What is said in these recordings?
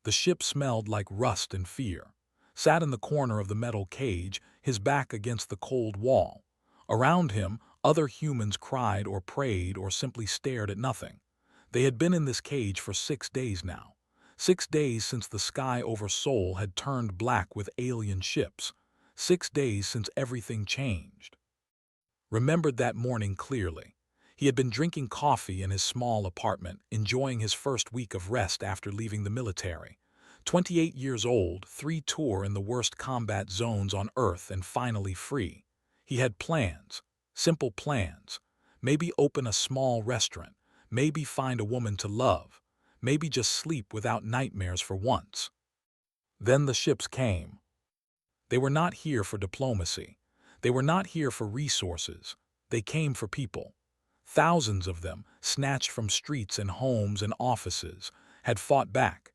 The ship smelled like rust and fear. Sat in the corner of the metal cage, his back against the cold wall. Around him, other humans cried or prayed or simply stared at nothing. They had been in this cage for 6 days now. 6 days since the sky over Seoul had turned black with alien ships. 6 days since everything changed. Remembered that morning clearly. He had been drinking coffee in his small apartment, enjoying his first week of rest after leaving the military. 28 years old, 3 tour in the worst combat zones on Earth and finally free. He had plans, simple plans. Maybe open a small restaurant, maybe find a woman to love, maybe just sleep without nightmares for once. Then the ships came. They were not here for diplomacy. They were not here for resources. They came for people. Thousands of them, snatched from streets and homes and offices, had fought back.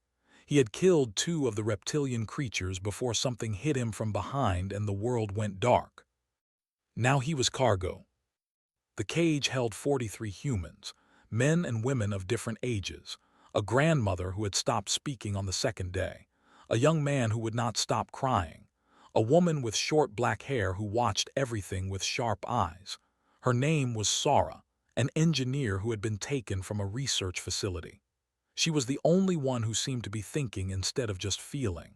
He had killed 2 of the reptilian creatures before something hit him from behind and the world went dark. Now he was cargo. The cage held 43 humans, men and women of different ages, a grandmother who had stopped speaking on the 2nd day, a young man who would not stop crying, a woman with short black hair who watched everything with sharp eyes. Her name was Sara, an engineer who had been taken from a research facility. She was the only one who seemed to be thinking instead of just feeling.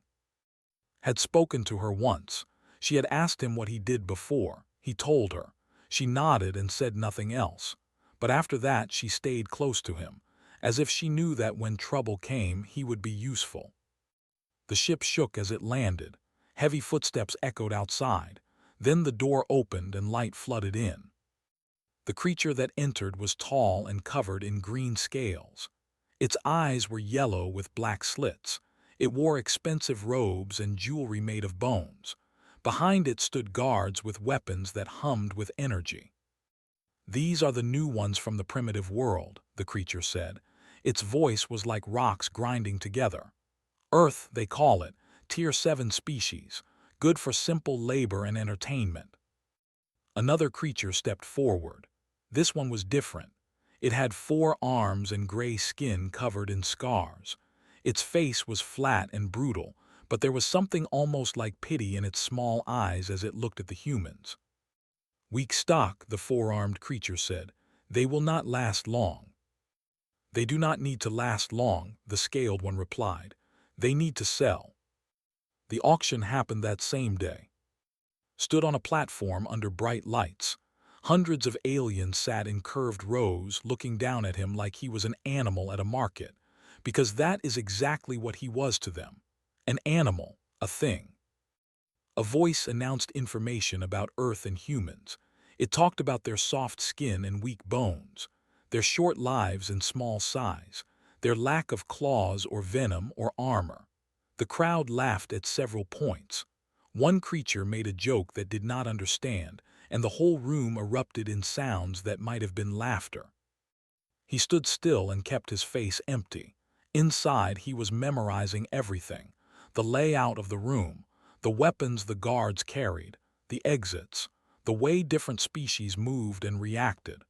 Had spoken to her once. She had asked him what he did before. He told her. She nodded and said nothing else. But after that she stayed close to him, as if she knew that when trouble came he would be useful. The ship shook as it landed. Heavy footsteps echoed outside. Then the door opened and light flooded in. The creature that entered was tall and covered in green scales. Its eyes were yellow with black slits. It wore expensive robes and jewelry made of bones. Behind it stood guards with weapons that hummed with energy. "These are the new ones from the primitive world," the creature said. Its voice was like rocks grinding together. "Earth, they call it, Tier 7 species, good for simple labor and entertainment." Another creature stepped forward. This one was different. It had 4 arms and gray skin covered in scars. Its face was flat and brutal, but there was something almost like pity in its small eyes as it looked at the humans. "Weak stock," the 4-armed creature said. "They will not last long." "They do not need to last long," the scaled one replied. "They need to sell." The auction happened that same day. Stood on a platform under bright lights. Hundreds of aliens sat in curved rows looking down at him like he was an animal at a market, because that is exactly what he was to them. An animal, a thing. A voice announced information about Earth and humans. It talked about their soft skin and weak bones, their short lives and small size, their lack of claws or venom or armor. The crowd laughed at several points. One creature made a joke that did not understand, and the whole room erupted in sounds that might have been laughter. He stood still and kept his face empty. Inside, he was memorizing everything: the layout of the room, the weapons the guards carried, the exits, the way different species moved and reacted.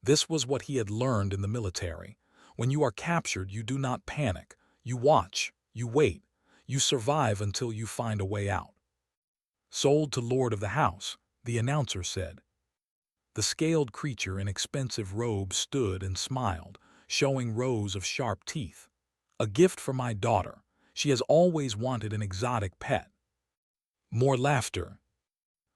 This was what he had learned in the military. When you are captured, you do not panic. You watch, you wait, you survive until you find a way out. "Sold to Lord of the House," the announcer said. The scaled creature in expensive robes stood and smiled, showing rows of sharp teeth. "A gift for my daughter. She has always wanted an exotic pet." More laughter.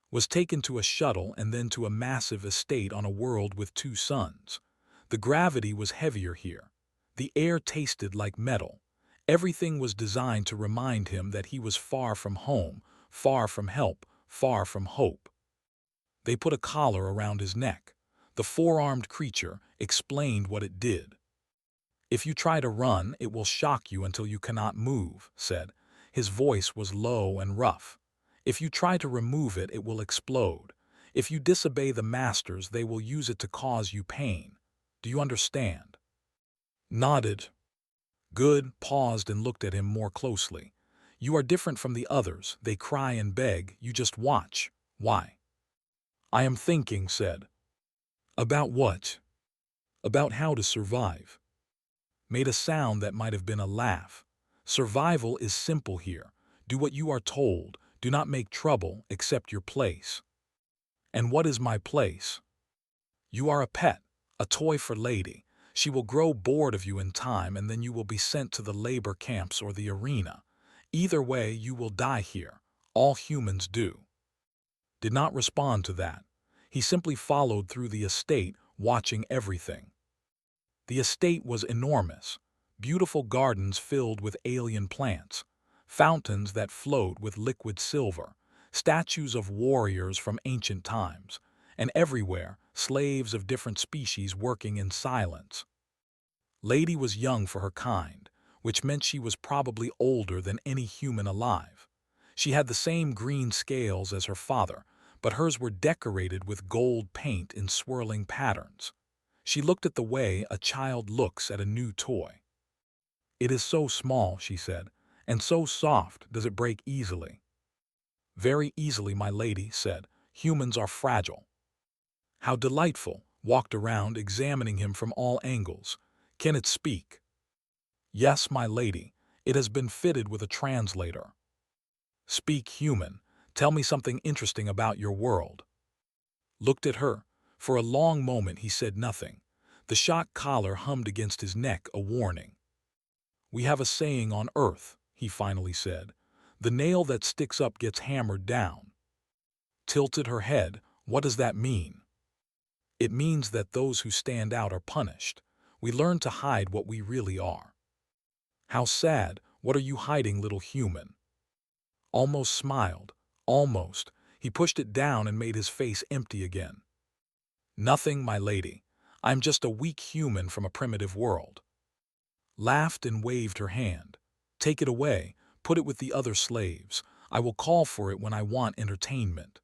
Was taken to a shuttle and then to a massive estate on a world with 2 suns. The gravity was heavier here. The air tasted like metal. Everything was designed to remind him that he was far from home, far from help, far from hope. They put a collar around his neck. The 4-armed creature explained what it did. "If you try to run, it will shock you until you cannot move," said. His voice was low and rough. "If you try to remove it, it will explode. If you disobey the masters, they will use it to cause you pain. Do you understand?" Nodded. "Good," paused and looked at him more closely. "You are different from the others. They cry and beg. You just watch. Why?" "I am thinking," said. "About what?" "About how to survive." Made a sound that might have been a laugh. Survival is simple here. Do what you are told. Do not make trouble, accept your place. And what is my place? You are a pet, a toy for Lady. She will grow bored of you in time, and then you will be sent to the labor camps or the arena. Either way, you will die here. All humans do. Did not respond to that. He simply followed through the estate, watching everything. The estate was enormous. Beautiful gardens filled with alien plants, fountains that flowed with liquid silver, statues of warriors from ancient times, and everywhere, slaves of different species working in silence. Lady was young for her kind, which meant she was probably older than any human alive. She had the same green scales as her father, but hers were decorated with gold paint in swirling patterns. She looked at the way a child looks at a new toy. "It is so small," she said, "and so soft. Does it break easily?" "Very easily," my lady said. "Humans are fragile." "How delightful!" Walked around, examining him from all angles. "Can it speak?" "Yes, my lady. It has been fitted with a translator." "Speak human. Tell me something interesting about your world." Looked at her. For a long moment he said nothing. The shock collar hummed against his neck, a warning. "We have a saying on Earth," he finally said. "The nail that sticks up gets hammered down." Tilted her head. "What does that mean?" "It means that those who stand out are punished. We learn to hide what we really are." "How sad. What are you hiding, little human?" Almost smiled. Almost. He pushed it down and made his face empty again. "Nothing, my lady. I'm just a weak human from a primitive world." Laughed and waved her hand. "Take it away. Put it with the other slaves. I will call for it when I want entertainment."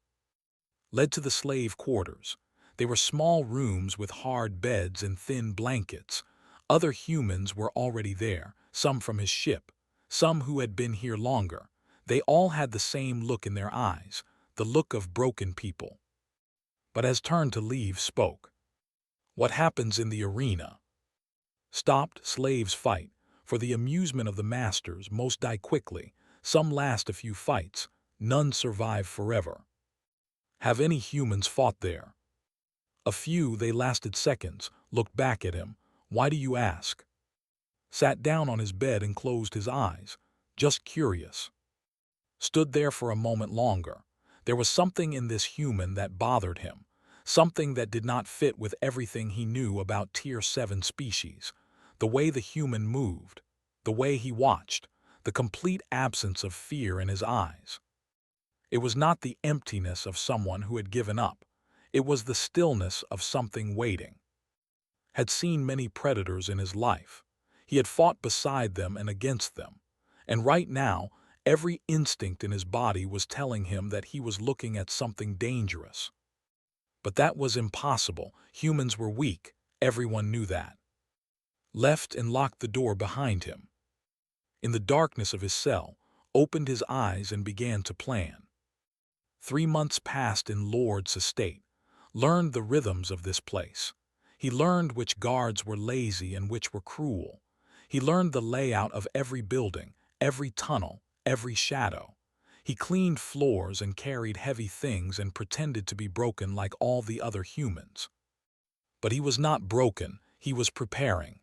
Led to the slave quarters. They were small rooms with hard beds and thin blankets. Other humans were already there, some from his ship, some who had been here longer. They all had the same look in their eyes, the look of broken people. But as turned to leave, spoke. "What happens in the arena?" Stopped. Slaves fight. For the amusement of the masters, most die quickly. Some last a few fights. None survive forever. "Have any humans fought there?" "A few. They lasted seconds." Looked back at him. "Why do you ask?" Sat down on his bed and closed his eyes. "Just curious." Stood there for a moment longer. There was something in this human that bothered him, something that did not fit with everything he knew about Tier 7 species. The way the human moved, the way he watched, the complete absence of fear in his eyes. It was not the emptiness of someone who had given up. It was the stillness of something waiting. Had seen many predators in his life. He had fought beside them and against them. And right now, every instinct in his body was telling him that he was looking at something dangerous. But that was impossible. Humans were weak. Everyone knew that. Left and locked the door behind him. In the darkness of his cell, opened his eyes and began to plan. 3 months passed in Lord's estate. Learned the rhythms of this place. He learned which guards were lazy and which were cruel. He learned the layout of every building, every tunnel, every shadow. He cleaned floors and carried heavy things and pretended to be broken like all the other humans. But he was not broken. He was preparing.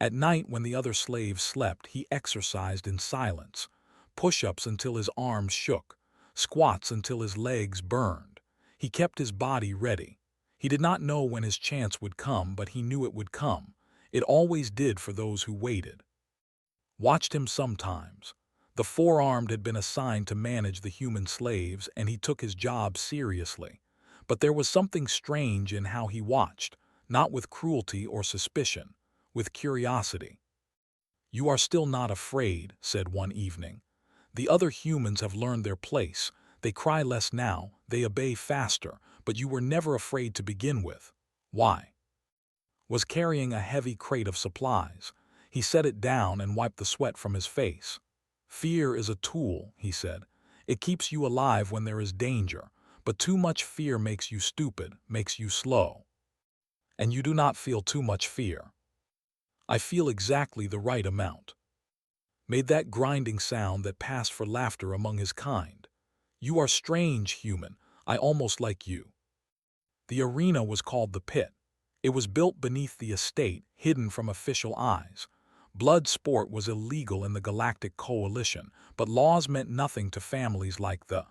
At night, when the other slaves slept, he exercised in silence. Push-ups until his arms shook. Squats until his legs burned. He kept his body ready. He did not know when his chance would come, but he knew it would come. It always did for those who waited. Watched him sometimes. The four-armed had been assigned to manage the human slaves, and he took his job seriously. But there was something strange in how he watched, not with cruelty or suspicion, with curiosity. "You are still not afraid," said one evening. "The other humans have learned their place. They cry less now, they obey faster, but you were never afraid to begin with. Why?" Was carrying a heavy crate of supplies. He set it down and wiped the sweat from his face. "Fear is a tool," he said. "It keeps you alive when there is danger, but too much fear makes you stupid, makes you slow. And you do not feel too much fear." "I feel exactly the right amount." made that grinding sound that passed for laughter among his kind. "You are strange, human. I almost like you." The arena was called the Pit. It was built beneath the estate, hidden from official eyes. Blood sport was illegal in the Galactic Coalition, but laws meant nothing to families like the.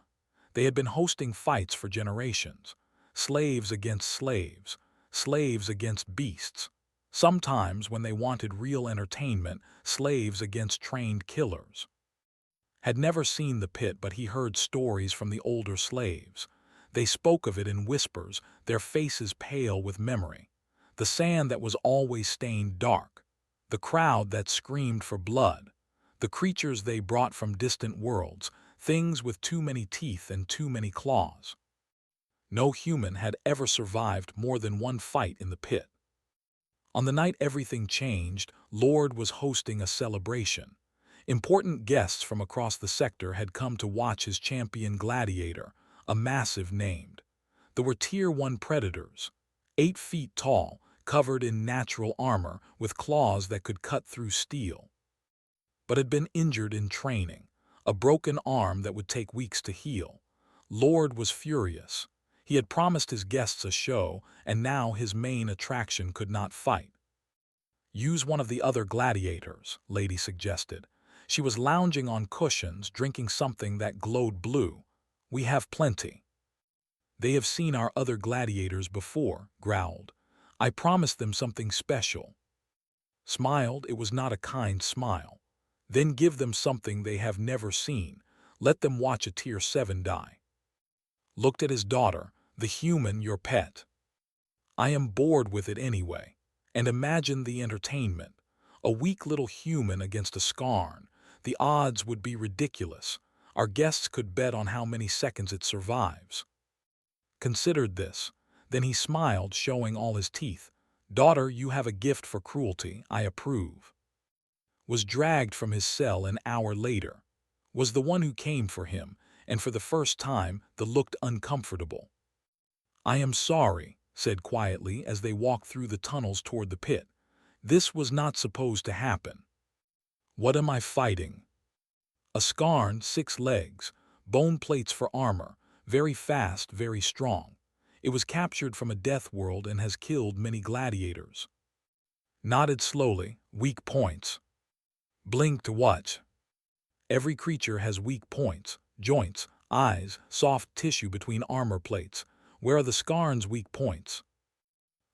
They had been hosting fights for generations. Slaves against slaves, slaves against beasts. Sometimes, when they wanted real entertainment, slaves against trained killers. Had never seen the pit, but he heard stories from the older slaves. They spoke of it in whispers, their faces pale with memory. The sand that was always stained dark. The crowd that screamed for blood. The creatures they brought from distant worlds, things with too many teeth and too many claws. No human had ever survived more than one fight in the pit. On the night everything changed, Lord was hosting a celebration. Important guests from across the sector had come to watch his champion gladiator, a massive named. There were Tier 1 predators, 8 feet tall, covered in natural armor with claws that could cut through steel, but had been injured in training, a broken arm that would take weeks to heal. Lord was furious. He had promised his guests a show, and now his main attraction could not fight. "Use one of the other gladiators," Lady suggested. She was lounging on cushions, drinking something that glowed blue. "We have plenty." "They have seen our other gladiators before," growled. "I promised them something special." Smiled, it was not a kind smile. "Then give them something they have never seen. Let them watch a Tier 7 die." Looked at his daughter, "The human, your pet." "I am bored with it anyway. And imagine the entertainment. A weak little human against a Skarn. The odds would be ridiculous. Our guests could bet on how many seconds it survives." Considered this. Then he smiled, showing all his teeth. "Daughter, you have a gift for cruelty. I approve." Was dragged from his cell an hour later. Was the one who came for him, and for the first time, the looked uncomfortable. "I am sorry," said quietly as they walked through the tunnels toward the pit. "This was not supposed to happen." "What am I fighting?" "A Skarn, 6 legs, bone plates for armor, very fast, very strong. It was captured from a death world and has killed many gladiators." Nodded slowly. "Weak points." Blinked. "What?" "Every creature has weak points, joints, eyes, soft tissue between armor plates. Where are the Skarn's weak points?"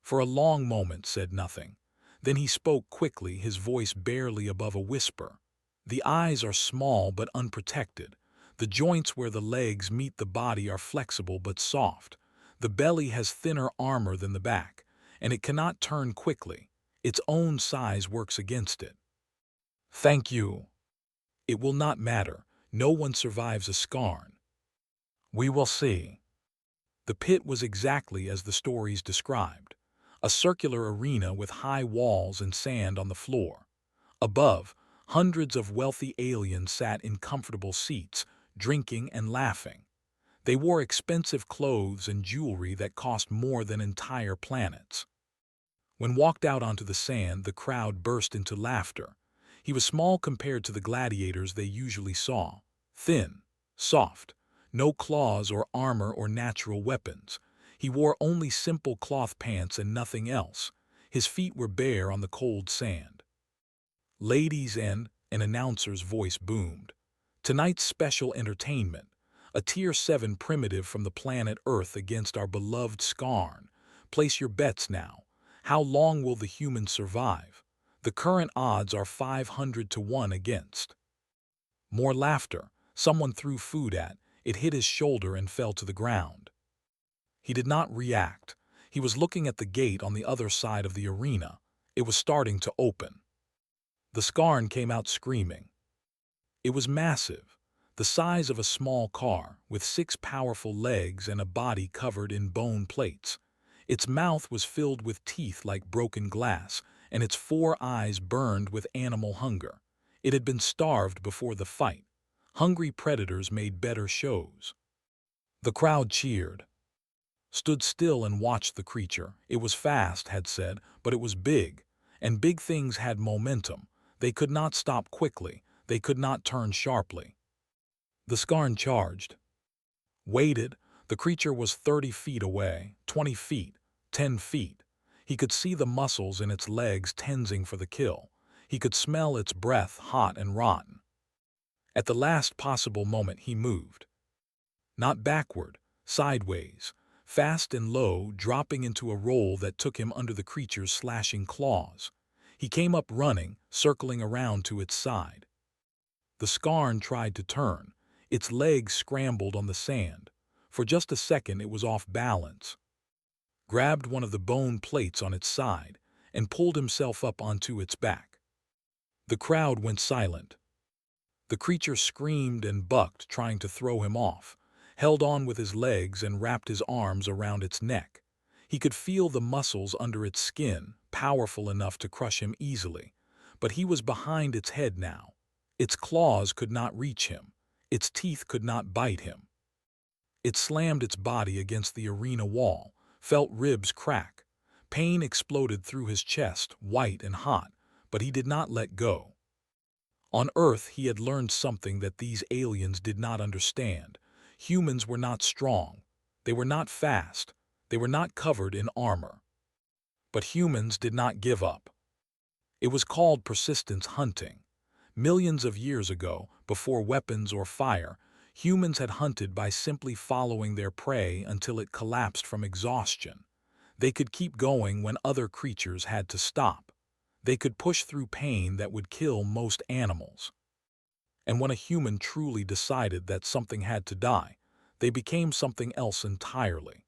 For a long moment said nothing. Then he spoke quickly, his voice barely above a whisper. "The eyes are small but unprotected. The joints where the legs meet the body are flexible but soft. The belly has thinner armor than the back, and it cannot turn quickly. Its own size works against it." "Thank you." "It will not matter. No one survives a Skarn." "We will see." The pit was exactly as the stories described. A circular arena with high walls and sand on the floor. Above, hundreds of wealthy aliens sat in comfortable seats, drinking and laughing. They wore expensive clothes and jewelry that cost more than entire planets. When walked out onto the sand, the crowd burst into laughter. He was small compared to the gladiators they usually saw. Thin, soft, no claws or armor or natural weapons. He wore only simple cloth pants and nothing else. His feet were bare on the cold sand. "Ladies and," an announcer's voice boomed. "Tonight's special entertainment. A Tier 7 primitive from the planet Earth against our beloved Skarn. Place your bets now. How long will the humans survive? The current odds are 500 to 1 against." More laughter. Someone threw food at. It hit his shoulder and fell to the ground. He did not react. He was looking at the gate on the other side of the arena. It was starting to open. The Skarn came out screaming. It was massive, the size of a small car, with 6 powerful legs and a body covered in bone plates. Its mouth was filled with teeth like broken glass, and its 4 eyes burned with animal hunger. It had been starved before the fight. Hungry predators made better shows. The crowd cheered. Stood still and watched the creature. It was fast, had said, but it was big, and big things had momentum. They could not stop quickly. They could not turn sharply. The Skarn charged. Waited. The creature was 30 feet away, 20 feet, 10 feet. He could see the muscles in its legs tensing for the kill. He could smell its breath, hot and rotten. At the last possible moment he moved. Not backward, sideways, fast and low, dropping into a roll that took him under the creature's slashing claws. He came up running, circling around to its side. The Skarn tried to turn. Its legs scrambled on the sand. For just a second it was off balance. Grabbed one of the bone plates on its side and pulled himself up onto its back. The crowd went silent. The creature screamed and bucked, trying to throw him off, held on with his legs and wrapped his arms around its neck. He could feel the muscles under its skin, powerful enough to crush him easily, but he was behind its head now. Its claws could not reach him. Its teeth could not bite him. It slammed its body against the arena wall, felt ribs crack. Pain exploded through his chest, white and hot, but he did not let go. On Earth, he had learned something that these aliens did not understand. Humans were not strong. They were not fast. They were not covered in armor. But humans did not give up. It was called persistence hunting. Millions of years ago, before weapons or fire, humans had hunted by simply following their prey until it collapsed from exhaustion. They could keep going when other creatures had to stop. They could push through pain that would kill most animals. And when a human truly decided that something had to die, they became something else entirely.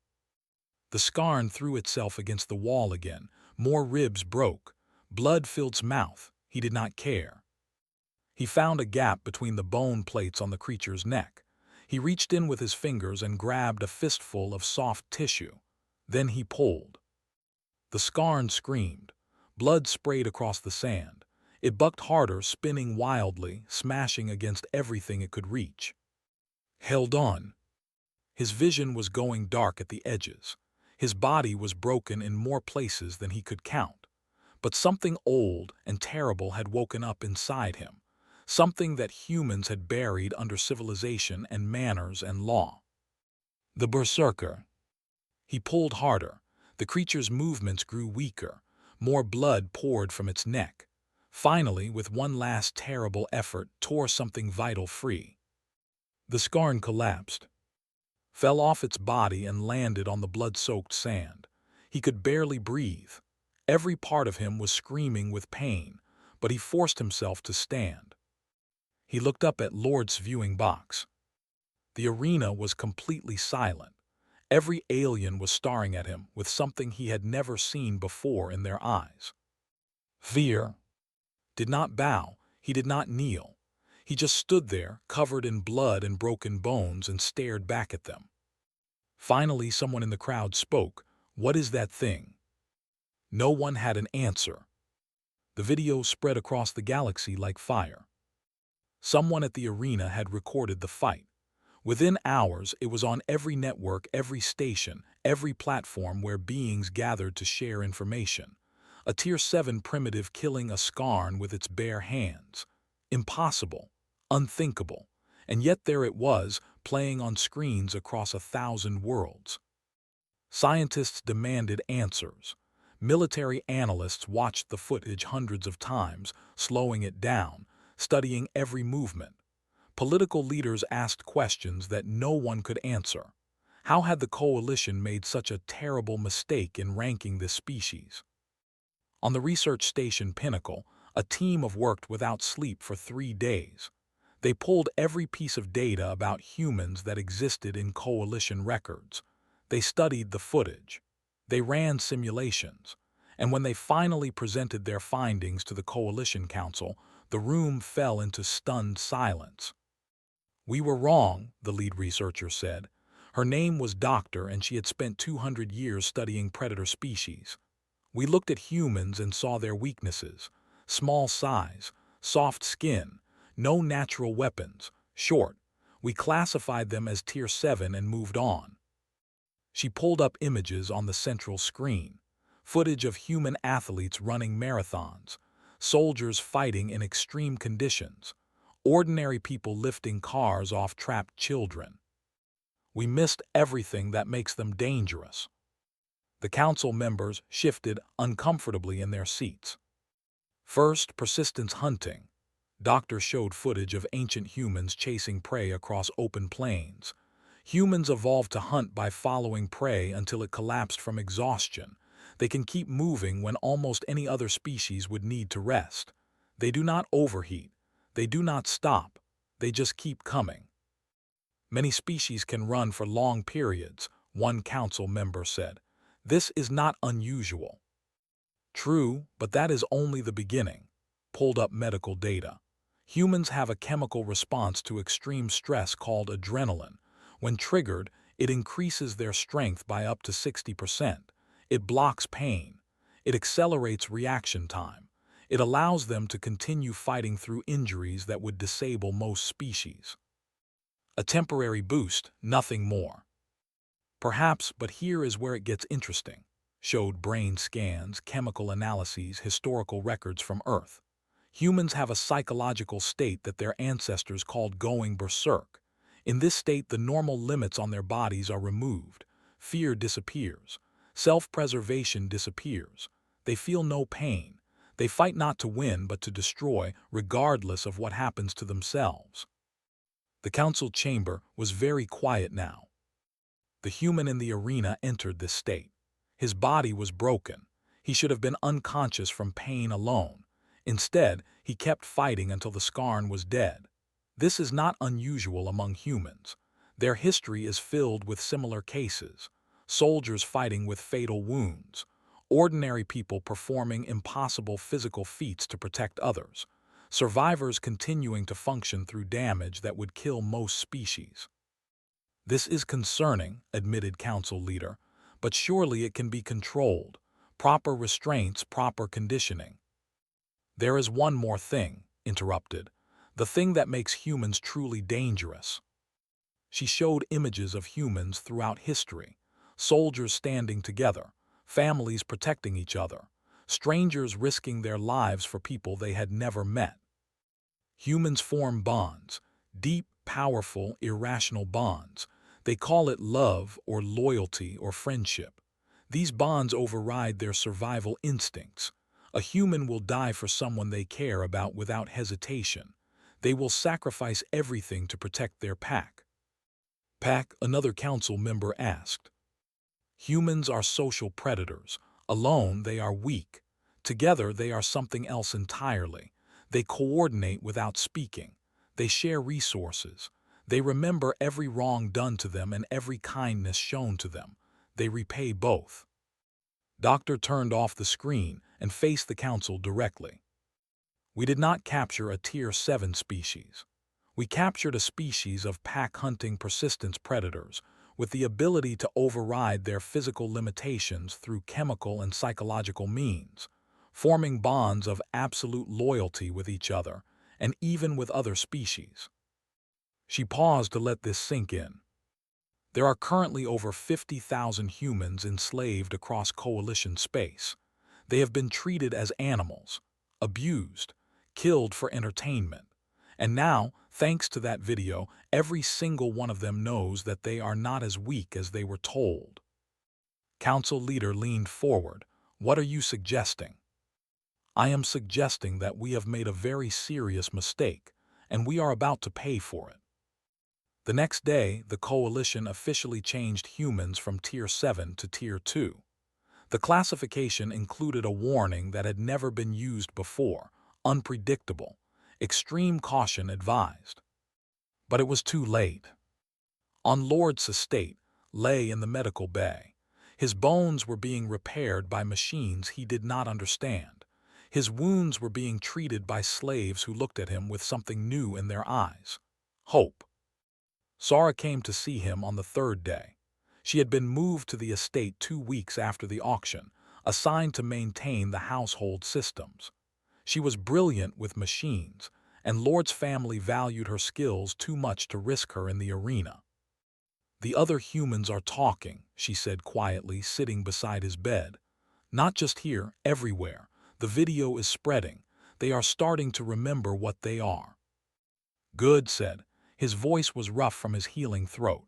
The Skarn threw itself against the wall again. More ribs broke. Blood filled its mouth. He did not care. He found a gap between the bone plates on the creature's neck. He reached in with his fingers and grabbed a fistful of soft tissue. Then he pulled. The Skarn screamed. Blood sprayed across the sand. It bucked harder, spinning wildly, smashing against everything it could reach. Held on. His vision was going dark at the edges. His body was broken in more places than he could count. But something old and terrible had woken up inside him. Something that humans had buried under civilization and manners and law. The Berserker. He pulled harder. The creature's movements grew weaker. More blood poured from its neck. Finally, with one last terrible effort, tore something vital free. The Skarn collapsed, fell off its body and landed on the blood-soaked sand. He could barely breathe. Every part of him was screaming with pain, but he forced himself to stand. He looked up at Lord's viewing box. The arena was completely silent. Every alien was staring at him with something he had never seen before in their eyes. Fear. Did not bow. He did not kneel. He just stood there, covered in blood and broken bones, and stared back at them. Finally, someone in the crowd spoke. "What is that thing?" No one had an answer. The video spread across the galaxy like fire. Someone at the arena had recorded the fight. Within hours, it was on every network, every station, every platform where beings gathered to share information. A Tier 7 primitive killing a Skarn with its bare hands. Impossible. Unthinkable. And yet there it was, playing on screens across 1,000 worlds. Scientists demanded answers. Military analysts watched the footage hundreds of times, slowing it down, studying every movement. Political leaders asked questions that no one could answer. How had the coalition made such a terrible mistake in ranking this species? On the research station Pinnacle, a team worked without sleep for 3 days. They pulled every piece of data about humans that existed in coalition records. They studied the footage. They ran simulations. And when they finally presented their findings to the Coalition Council, the room fell into stunned silence. "We were wrong," the lead researcher said. Her name was Doctor, and she had spent 200 years studying predator species. "We looked at humans and saw their weaknesses. Small size, soft skin, no natural weapons, short. We classified them as Tier 7 and moved on." She pulled up images on the central screen. Footage of human athletes running marathons. Soldiers fighting in extreme conditions. Ordinary people lifting cars off trapped children. We missed everything that makes them dangerous. The council members shifted uncomfortably in their seats. First, persistence hunting. Doctor showed footage of ancient humans chasing prey across open plains. Humans evolved to hunt by following prey until it collapsed from exhaustion. They can keep moving when almost any other species would need to rest. They do not overheat. They do not stop. They just keep coming. Many species can run for long periods, one council member said. This is not unusual. True, but that is only the beginning. Pulled up medical data. Humans have a chemical response to extreme stress called adrenaline. When triggered, it increases their strength by up to 60%. It blocks pain. It accelerates reaction time. It allows them to continue fighting through injuries that would disable most species. A temporary boost, nothing more. Perhaps, but here is where it gets interesting. Showed brain scans, chemical analyses, historical records from Earth. Humans have a psychological state that their ancestors called going berserk. In this state, the normal limits on their bodies are removed. Fear disappears. Self-preservation disappears. They feel no pain. They fight not to win but to destroy, regardless of what happens to themselves. The council chamber was very quiet now. The human in the arena entered this state. His body was broken. He should have been unconscious from pain alone. Instead, he kept fighting until the Skarn was dead. This is not unusual among humans. Their history is filled with similar cases. Soldiers fighting with fatal wounds. Ordinary people performing impossible physical feats to protect others. Survivors continuing to function through damage that would kill most species. This is concerning, admitted council leader, but surely it can be controlled. Proper restraints, proper conditioning. There is one more thing, interrupted. The thing that makes humans truly dangerous. She showed images of humans throughout history. Soldiers standing together, families protecting each other, strangers risking their lives for people they had never met. Humans form bonds, deep, powerful, irrational bonds. They call it love or loyalty or friendship. These bonds override their survival instincts. A human will die for someone they care about without hesitation. They will sacrifice everything to protect their pack. Pack, another council member asked. Humans are social predators. Alone, they are weak. Together, they are something else entirely. They coordinate without speaking. They share resources. They remember every wrong done to them and every kindness shown to them. They repay both. Doctor turned off the screen and faced the council directly. We did not capture a Tier 7 species. We captured a species of pack-hunting persistence predators with the ability to override their physical limitations through chemical and psychological means, forming bonds of absolute loyalty with each other and even with other species. She paused to let this sink in. There are currently over 50,000 humans enslaved across Coalition space. They have been treated as animals, abused, killed for entertainment. And now, thanks to that video, every single one of them knows that they are not as weak as they were told. Council leader leaned forward. What are you suggesting? I am suggesting that we have made a very serious mistake, and we are about to pay for it. The next day, the Coalition officially changed humans from Tier 7 to Tier 2. The classification included a warning that had never been used before: unpredictable, extreme caution advised. But it was too late. On Lord's estate, lay in the medical bay. His bones were being repaired by machines he did not understand. His wounds were being treated by slaves who looked at him with something new in their eyes: hope. Sara came to see him on the third day. She had been moved to the estate 2 weeks after the auction, assigned to maintain the household systems. She was brilliant with machines, and Lord's family valued her skills too much to risk her in the arena. The other humans are talking, she said quietly, sitting beside his bed. Not just here, everywhere. The video is spreading. They are starting to remember what they are. Good said. His voice was rough from his healing throat.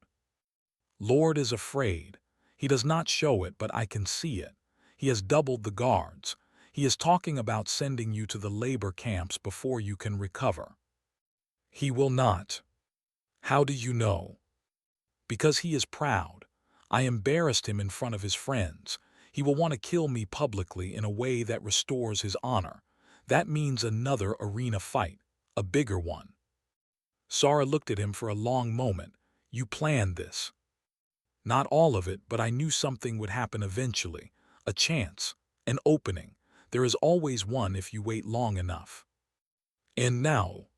Lord is afraid. He does not show it, but I can see it. He has doubled the guards. He is talking about sending you to the labor camps before you can recover. He will not. How do you know? Because he is proud. I embarrassed him in front of his friends. He will want to kill me publicly in a way that restores his honor. That means another arena fight, a bigger one. Sara looked at him for a long moment. You planned this. Not all of it, but I knew something would happen eventually. A chance, an opening. There is always one if you wait long enough. And now,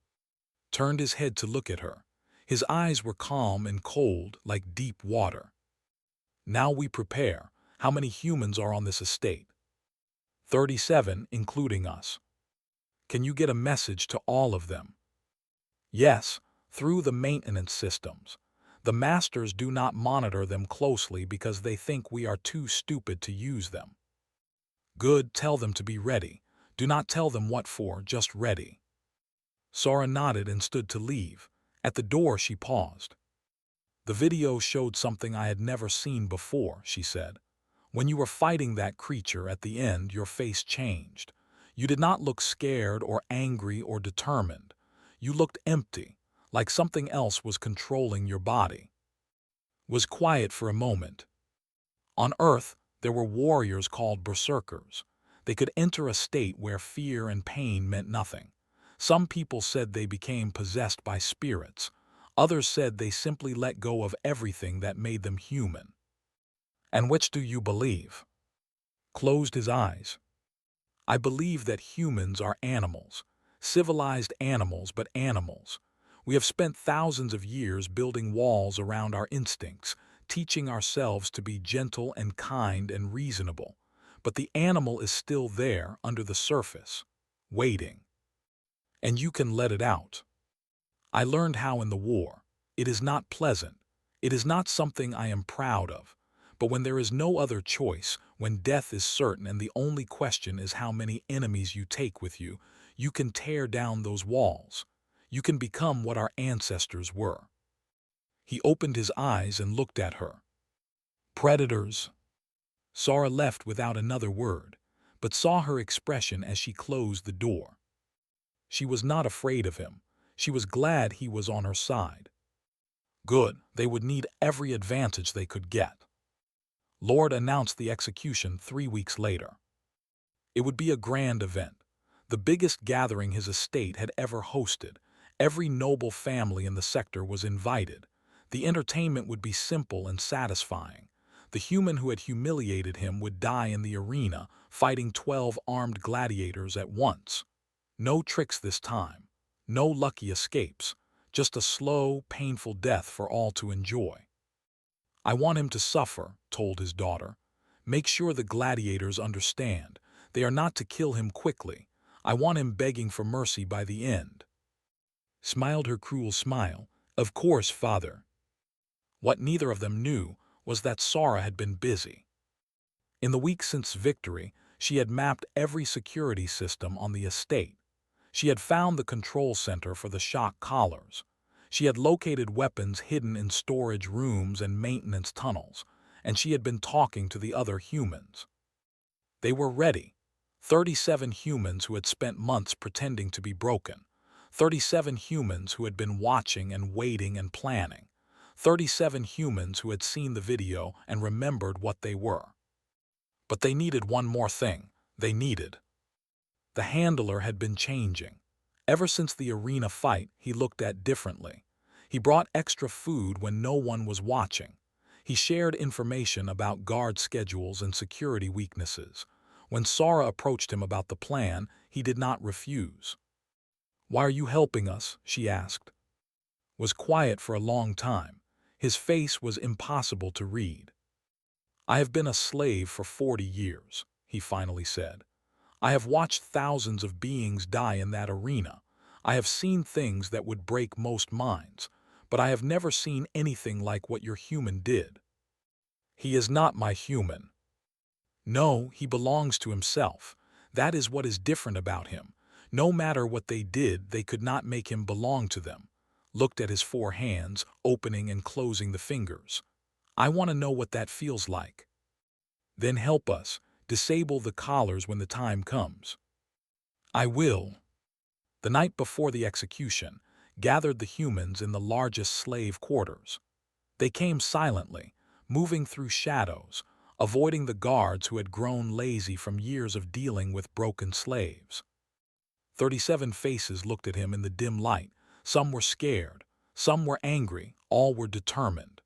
turned his head to look at her. His eyes were calm and cold like deep water. Now we prepare. How many humans are on this estate? 37, including us. Can you get a message to all of them? Yes, through the maintenance systems. The masters do not monitor them closely because they think we are too stupid to use them. Good, tell them to be ready. Do not tell them what for, just ready. Sara nodded and stood to leave. At the door she paused. The video showed something I had never seen before, she said. When you were fighting that creature at the end, your face changed. You did not look scared or angry or determined. You looked empty, like something else was controlling your body. Was quiet for a moment. On Earth, there were warriors called Berserkers. They could enter a state where fear and pain meant nothing. Some people said they became possessed by spirits. Others said they simply let go of everything that made them human. And which do you believe? Closed his eyes. I believe that humans are animals. Civilized animals, but animals. We have spent thousands of years building walls around our instincts, teaching ourselves to be gentle and kind and reasonable. But the animal is still there under the surface, waiting. And you can let it out. I learned how in the war. It is not pleasant. It is not something I am proud of. But when there is no other choice, when death is certain and the only question is how many enemies you take with you, you can tear down those walls. You can become what our ancestors were. He opened his eyes and looked at her. Predators. Sara left without another word, but saw her expression as she closed the door. She was not afraid of him. She was glad he was on her side. Good, they would need every advantage they could get. Lord announced the execution 3 weeks later. It would be a grand event, the biggest gathering his estate had ever hosted. Every noble family in the sector was invited. The entertainment would be simple and satisfying. The human who had humiliated him would die in the arena, fighting 12 armed gladiators at once. No tricks this time. No lucky escapes. Just a slow, painful death for all to enjoy. I want him to suffer, told his daughter. Make sure the gladiators understand. They are not to kill him quickly. I want him begging for mercy by the end. Smiled her cruel smile. Of course, father. What neither of them knew was that Sara had been busy. In the week since victory, she had mapped every security system on the estate. She had found the control center for the shock collars. She had located weapons hidden in storage rooms and maintenance tunnels, and she had been talking to the other humans. They were ready. 37 humans who had spent months pretending to be broken. 37 humans who had been watching and waiting and planning. 37 humans who had seen the video and remembered what they were. But they needed one more thing. The handler had been changing. Ever since the arena fight, he looked at differently. He brought extra food when no one was watching. He shared information about guard schedules and security weaknesses. When Sara approached him about the plan, he did not refuse. "Why are you helping us?" she asked. Was quiet for a long time. His face was impossible to read. "I have been a slave for 40 years," he finally said. "I have watched thousands of beings die in that arena. I have seen things that would break most minds, but I have never seen anything like what your human did. He is not my human. No, he belongs to himself. That is what is different about him. No matter what they did, they could not make him belong to them. looked at his four hands, opening and closing the fingers. I want to know what that feels like. Then help us. Disable the collars when the time comes. I will. The night before the execution, gathered the humans in the largest slave quarters. They came silently, moving through shadows, avoiding the guards who had grown lazy from years of dealing with broken slaves. 37 faces looked at him in the dim light. Some were scared, some were angry, all were determined.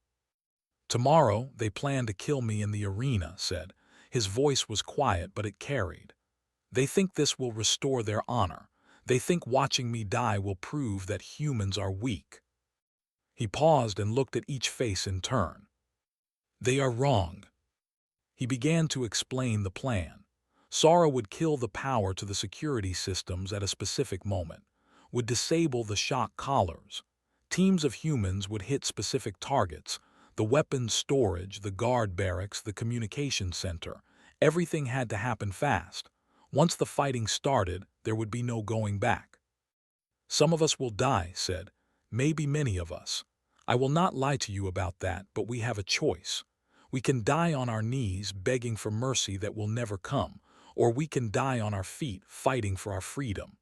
Tomorrow they plan to kill me in the arena, said. His voice was quiet, but it carried. They think this will restore their honor. They think watching me die will prove that humans are weak. He paused and looked at each face in turn. They are wrong. He began to explain the plan. Sara would kill the power to the security systems at a specific moment, would disable the shock collars. Teams of humans would hit specific targets, the weapons storage, the guard barracks, the communication center. Everything had to happen fast. Once the fighting started, there would be no going back. Some of us will die, said. Maybe many of us. I will not lie to you about that, but we have a choice. We can die on our knees begging for mercy that will never come, or we can die on our feet fighting for our freedom.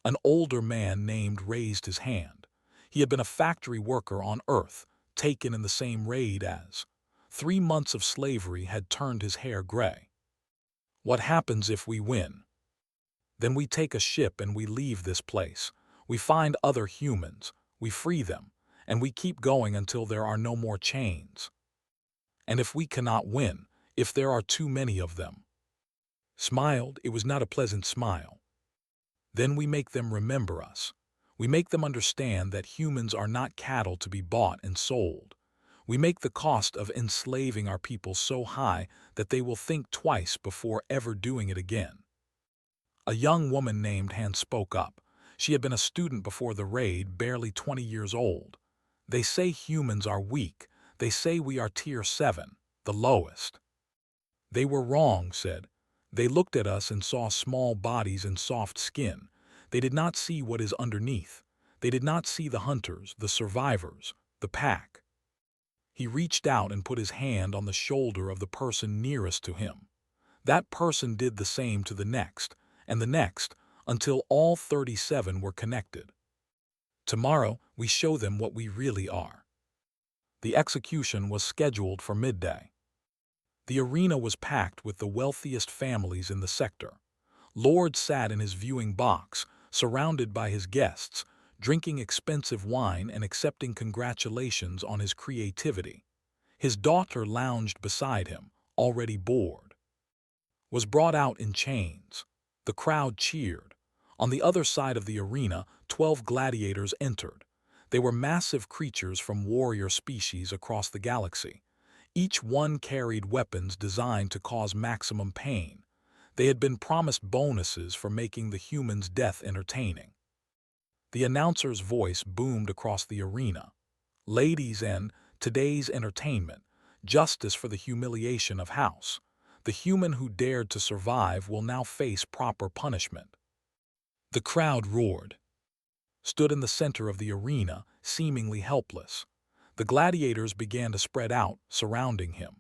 An older man named raised his hand. He had been a factory worker on Earth, taken in the same raid as. 3 months of slavery had turned his hair gray. What happens if we win? Then we take a ship and we leave this place. We find other humans, we free them, and we keep going until there are no more chains. And if we cannot win, if there are too many of them? Smiled, it was not a pleasant smile. Then we make them remember us. We make them understand that humans are not cattle to be bought and sold. We make the cost of enslaving our people so high that they will think twice before ever doing it again. A young woman named Han spoke up. She had been a student before the raid, barely 20 years old. They say humans are weak. They say we are tier 7, the lowest. They were wrong, said. They looked at us and saw small bodies and soft skin. They did not see what is underneath. They did not see the hunters, the survivors, the pack. He reached out and put his hand on the shoulder of the person nearest to him. That person did the same to the next, and the next, until all 37 were connected. Tomorrow, we show them what we really are. The execution was scheduled for midday. The arena was packed with the wealthiest families in the sector. Lord sat in his viewing box, surrounded by his guests, drinking expensive wine and accepting congratulations on his creativity. His daughter lounged beside him, already bored. Was brought out in chains. The crowd cheered. On the other side of the arena, 12 gladiators entered. They were massive creatures from warrior species across the galaxy. Each one carried weapons designed to cause maximum pain. They had been promised bonuses for making the humans' death entertaining. The announcer's voice boomed across the arena. Ladies and today's entertainment, justice for the humiliation of House. The human who dared to survive will now face proper punishment. The crowd roared. Stood in the center of the arena, seemingly helpless. The gladiators began to spread out, surrounding him.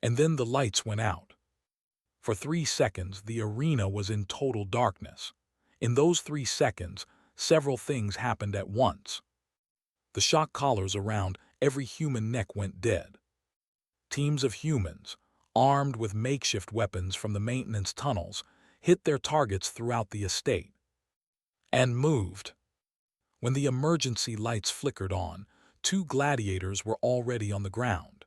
And then the lights went out. For 3 seconds, the arena was in total darkness. In those 3 seconds, several things happened at once. The shock collars around every human neck went dead. Teams of humans, armed with makeshift weapons from the maintenance tunnels, hit their targets throughout the estate. And moved. When the emergency lights flickered on, 2 gladiators were already on the ground.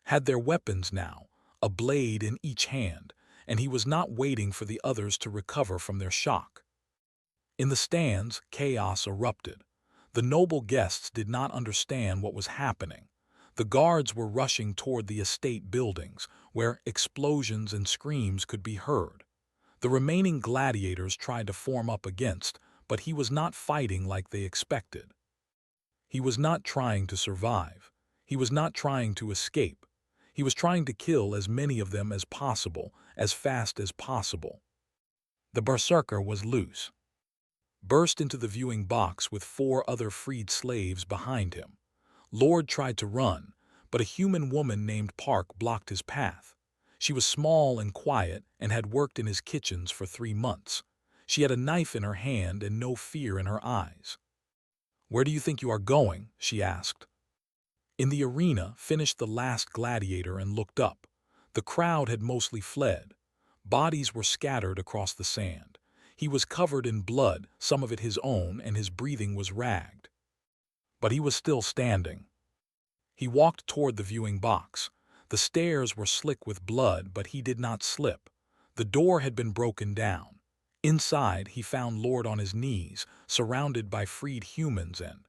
Had their weapons now, a blade in each hand, and he was not waiting for the others to recover from their shock. In the stands, chaos erupted. The noble guests did not understand what was happening. The guards were rushing toward the estate buildings, where explosions and screams could be heard. The remaining gladiators tried to form up against, but he was not fighting like they expected. He was not trying to survive. He was not trying to escape. He was trying to kill as many of them as possible, as fast as possible. The Berserker was loose. burst into the viewing box with 4 other freed slaves behind him. Lord tried to run, but a human woman named Park blocked his path. She was small and quiet and had worked in his kitchens for 3 months. She had a knife in her hand and no fear in her eyes. "Where do you think you are going?" she asked. In the arena finished the last gladiator and looked up. The crowd had mostly fled. Bodies were scattered across the sand. He was covered in blood, some of it his own, and his breathing was ragged. But he was still standing. He walked toward the viewing box. The stairs were slick with blood, but he did not slip. The door had been broken down. Inside, he found Lord on his knees, surrounded by freed humans and,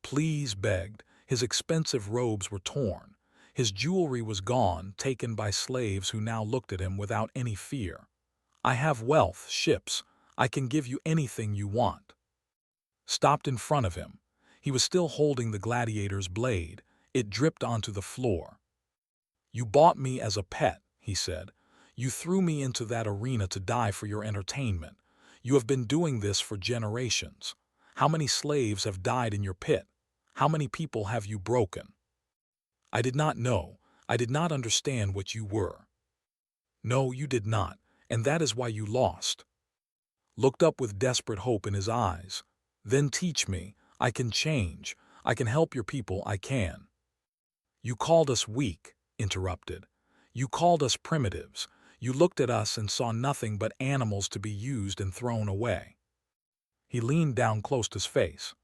"Please," begged. His expensive robes were torn. His jewelry was gone, taken by slaves who now looked at him without any fear. "I have wealth, ships. I can give you anything you want." Stopped in front of him. He was still holding the gladiator's blade. It dripped onto the floor. "You bought me as a pet," he said. "You threw me into that arena to die for your entertainment. You have been doing this for generations. How many slaves have died in your pit? How many people have you broken?" "I did not know. I did not understand what you were." "No, you did not, and that is why you lost." Looked up with desperate hope in his eyes. "Then teach me. I can change. I can help your people, I can." "You called us weak," interrupted. "You called us primitives. You looked at us and saw nothing but animals to be used and thrown away." He leaned down close to his face.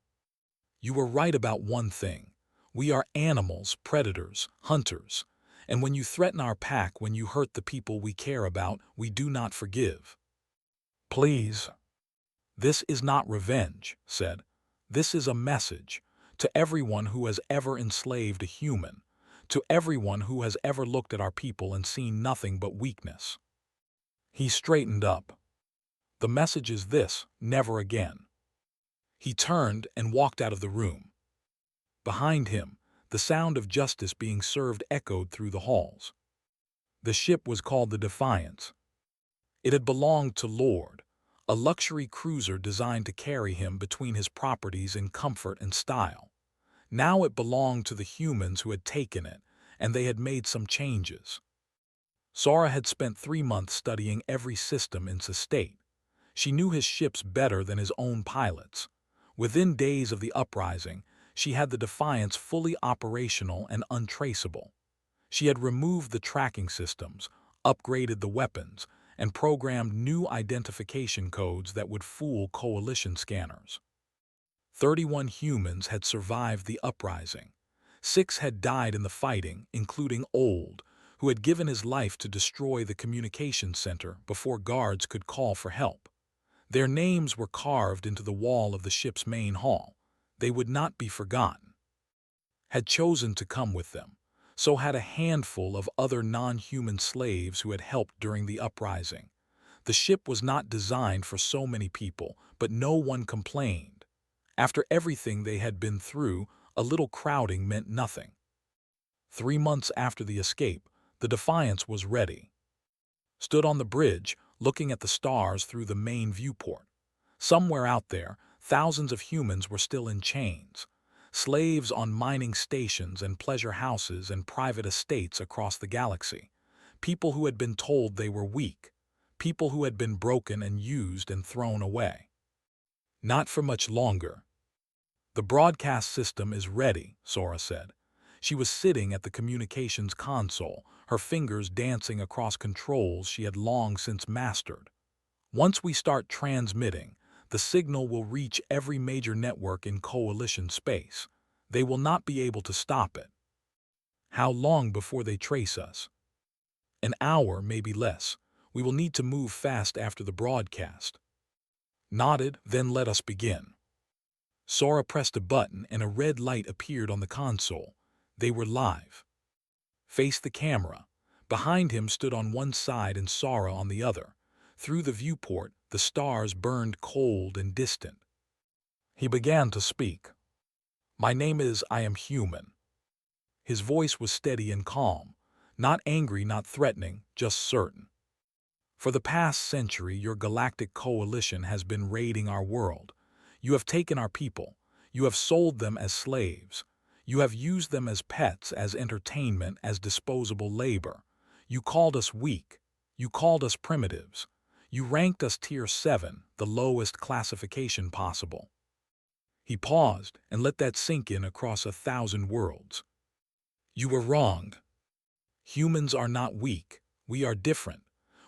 "You were right about one thing. We are animals, predators, hunters. And when you threaten our pack, when you hurt the people we care about, we do not forgive." "Please." "This is not revenge," said. "This is a message to everyone who has ever enslaved a human, to everyone who has ever looked at our people and seen nothing but weakness." He straightened up. "The message is this: never again." He turned and walked out of the room. Behind him, the sound of justice being served echoed through the halls. The ship was called the Defiance. It had belonged to Lord, a luxury cruiser designed to carry him between his properties in comfort and style. Now it belonged to the humans who had taken it, and they had made some changes. Sora had spent 3 months studying every system in his state. She knew his ships better than his own pilots. Within days of the uprising, she had the Defiance fully operational and untraceable. She had removed the tracking systems, upgraded the weapons, and programmed new identification codes that would fool coalition scanners. 31 humans had survived the uprising. 6 had died in the fighting, including Old, who had given his life to destroy the communications center before guards could call for help. Their names were carved into the wall of the ship's main hall. They would not be forgotten. Had chosen to come with them. So had a handful of other non-human slaves who had helped during the uprising. The ship was not designed for so many people, but no one complained. After everything they had been through, a little crowding meant nothing. 3 months after the escape, the Defiance was ready. Stood on the bridge, looking at the stars through the main viewport. Somewhere out there, thousands of humans were still in chains. Slaves on mining stations and pleasure houses and private estates across the galaxy. People who had been told they were weak. People who had been broken and used and thrown away. Not for much longer. "The broadcast system is ready," Sora said. She was sitting at the communications console, her fingers dancing across controls she had long since mastered. "Once we start transmitting, the signal will reach every major network in coalition space. They will not be able to stop it." "How long before they trace us?" "An hour, maybe less. We will need to move fast after the broadcast." Nodded, "Then let us begin." Sora pressed a button and a red light appeared on the console. They were live. Faced the camera. Behind him stood on one side and Sora on the other. Through the viewport, the stars burned cold and distant. He began to speak. "My name is I am human." His voice was steady and calm. Not angry, not threatening, just certain. For the past century, your galactic coalition has been raiding our world. You have taken our people. You have sold them as slaves. You have used them as pets, as entertainment, as disposable labor. You called us weak. You called us primitives. You ranked us Tier 7, the lowest classification possible. He paused and let that sink in across 1,000 worlds. You were wrong. Humans are not weak. We are different.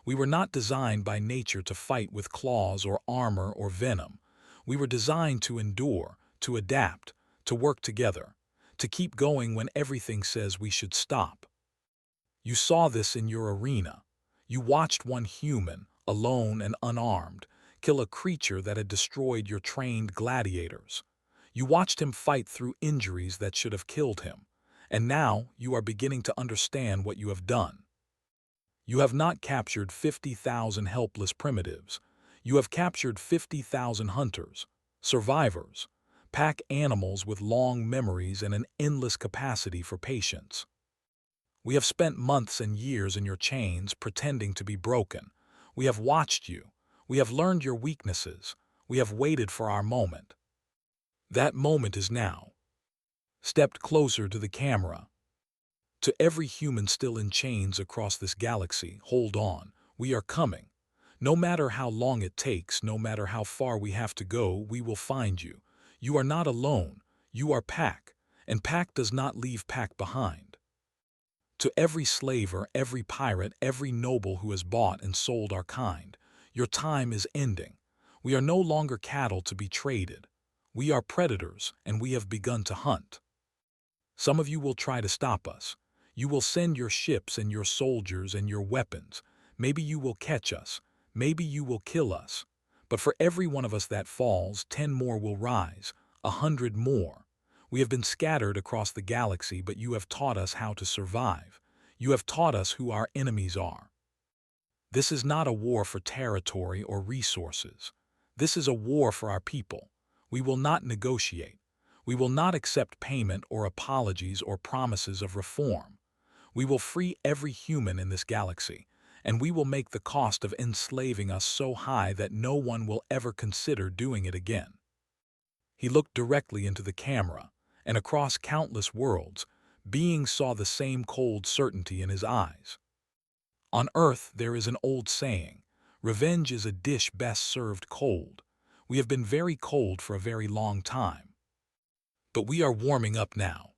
We were not designed by nature to fight with claws or armor or venom. We were designed to endure, to adapt, to work together, to keep going when everything says we should stop. You saw this in your arena. You watched one human, alone and unarmed, kill a creature that had destroyed your trained gladiators. You watched him fight through injuries that should have killed him. And now you are beginning to understand what you have done. You have not captured 50,000 helpless primitives. You have captured 50,000 hunters, survivors, pack animals with long memories and an endless capacity for patience. We have spent months and years in your chains pretending to be broken. We have watched you. We have learned your weaknesses. We have waited for our moment. That moment is now. Stepped closer to the camera. To every human still in chains across this galaxy, hold on, we are coming. No matter how long it takes, no matter how far we have to go, we will find you. You are not alone. You are Pack, and Pack does not leave Pack behind. To every slaver, every pirate, every noble who has bought and sold our kind, your time is ending. We are no longer cattle to be traded. We are predators, and we have begun to hunt. Some of you will try to stop us. You will send your ships and your soldiers and your weapons. Maybe you will catch us. Maybe you will kill us. But for every one of us that falls, 10 more will rise, 100 more. We have been scattered across the galaxy, but you have taught us how to survive. You have taught us who our enemies are. This is not a war for territory or resources. This is a war for our people. We will not negotiate. We will not accept payment or apologies or promises of reform. We will free every human in this galaxy, and we will make the cost of enslaving us so high that no one will ever consider doing it again. He looked directly into the camera, and across countless worlds, beings saw the same cold certainty in his eyes. On Earth there is an old saying, revenge is a dish best served cold. We have been very cold for a very long time. But we are warming up now.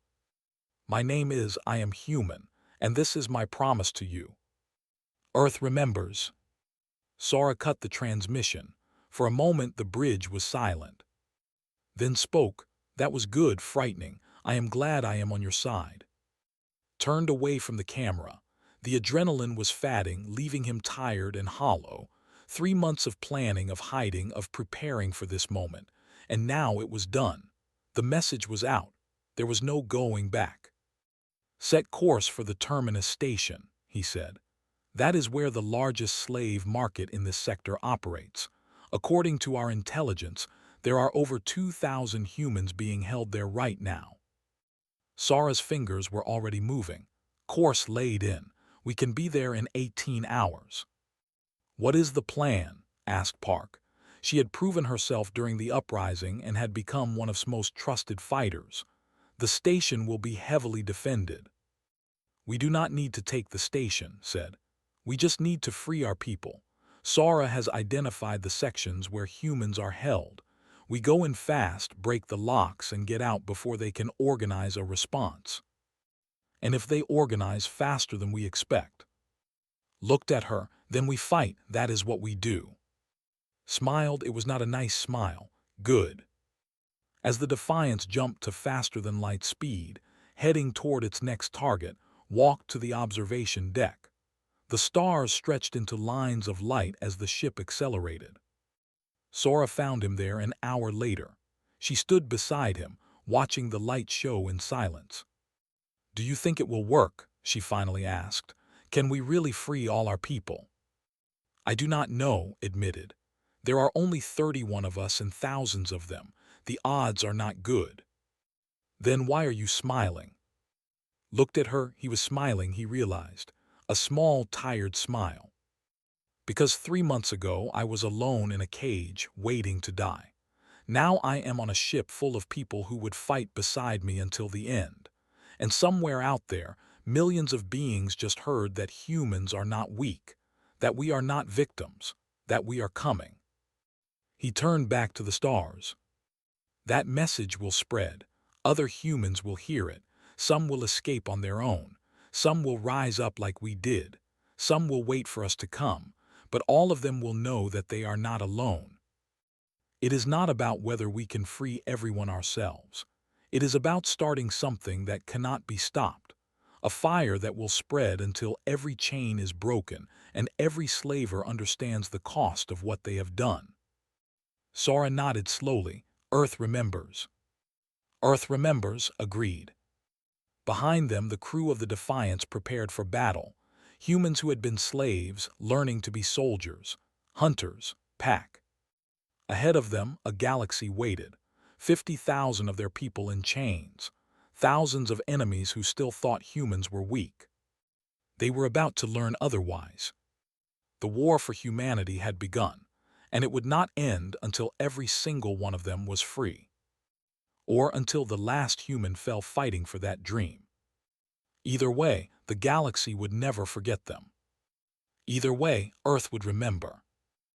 My name is I Am Human, and this is my promise to you. Earth remembers. Sora cut the transmission. For a moment the bridge was silent. Then spoke, that was good, frightening. I am glad I am on your side. Turned away from the camera. The adrenaline was fatting, leaving him tired and hollow. 3 months of planning, of hiding, of preparing for this moment. And now it was done. The message was out. There was no going back. Set course for the Terminus Station, he said. That is where the largest slave market in this sector operates. According to our intelligence, there are over 2,000 humans being held there right now. Sora's fingers were already moving. Course laid in. We can be there in 18 hours. What is the plan? Asked Park. She had proven herself during the uprising and had become one of Sm's most trusted fighters. The station will be heavily defended. We do not need to take the station, said. We just need to free our people. Sora has identified the sections where humans are held. We go in fast, break the locks, and get out before they can organize a response. And if they organize faster than we expect? Looked at her, then we fight, that is what we do. Smiled, it was not a nice smile. Good. As the Defiance jumped to faster-than-light speed, heading toward its next target, walked to the observation deck. The stars stretched into lines of light as the ship accelerated. Sora found him there an hour later. She stood beside him, watching the light show in silence. Do you think it will work? She finally asked. Can we really free all our people? I do not know, admitted. There are only 31 of us and thousands of them. The odds are not good. Then why are you smiling? Looked at her, he was smiling, he realized. A small, tired smile. Because 3 months ago I was alone in a cage, waiting to die. Now I am on a ship full of people who would fight beside me until the end. And somewhere out there, millions of beings just heard that humans are not weak, that we are not victims, that we are coming. He turned back to the stars. That message will spread. Other humans will hear it. Some will escape on their own. Some will rise up like we did. Some will wait for us to come. But all of them will know that they are not alone. It is not about whether we can free everyone ourselves. It is about starting something that cannot be stopped. A fire that will spread until every chain is broken and every slaver understands the cost of what they have done. Sora nodded slowly. Earth remembers. Earth remembers, agreed. Behind them, the crew of the Defiance prepared for battle. Humans who had been slaves, learning to be soldiers, hunters, pack. Ahead of them, a galaxy waited. 50,000 of their people in chains. Thousands of enemies who still thought humans were weak. They were about to learn otherwise. The war for humanity had begun, and it would not end until every single one of them was free. Or until the last human fell fighting for that dream. Either way, the galaxy would never forget them. Either way, Earth would remember.